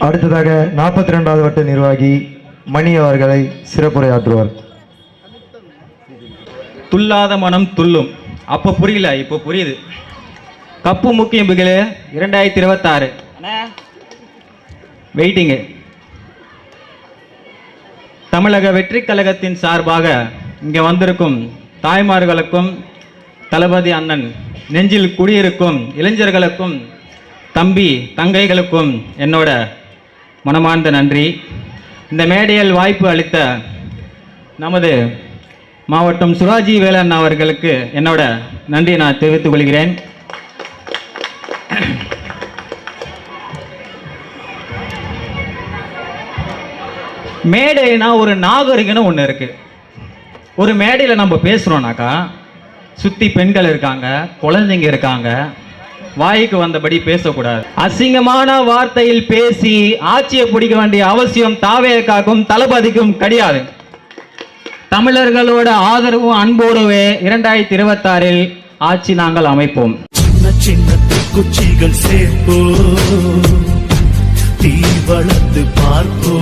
அடுத்ததாக 42வது வட்ட நிர்வாகி மணி அவர்களை சிறப்புரையாற்றுவார். துல்லாத மனம் துள்ளும். அப்போ புரியல, இப்போ புரியுது. கப்பு முக்கியம் 2026 வெயிட்டிங்கு. தமிழக வெற்றி கழகத்தின் சார்பாக இங்கே வந்திருக்கும் தாய்மார்களுக்கும் தளபதி அண்ணன் நெஞ்சில் குடியிருக்கும் இளைஞர்களுக்கும் தம்பி தங்கைகளுக்கும் என்னோட மனமார்ந்த நன்றி. இந்த மேடையில் வாய்ப்பு அளித்த நமது மாவட்டம் சுராஜி வேலன் அவர்களுக்கு என்னோட நன்றி நான் தெரிவித்துக் கொள்கிறேன். மேடைனா ஒரு நாகரிகம்னு ஒன்று இருக்கு. ஒரு மேடையில் நம்ம பேசுகிறோம்னாக்கா சுற்றி பெண்கள் இருக்காங்க, குழந்தைங்க இருக்காங்க, வாய்க்கு வந்தபடி பேசக்கூடாது. அசிங்கமான வார்த்தையில் பேசி ஆட்சியை பிடிக்க வேண்டிய அவசியம் தாவேக்காக்கும் தளபதிக்கும் கிடையாது. தமிழர்களோட ஆதரவும் அன்போடுவே 2026 ஆட்சி நாங்கள் அமைப்போம். சின்ன குச்சிகள் சேர்ப்போ, தீ வளர்த்து பார்ப்போ.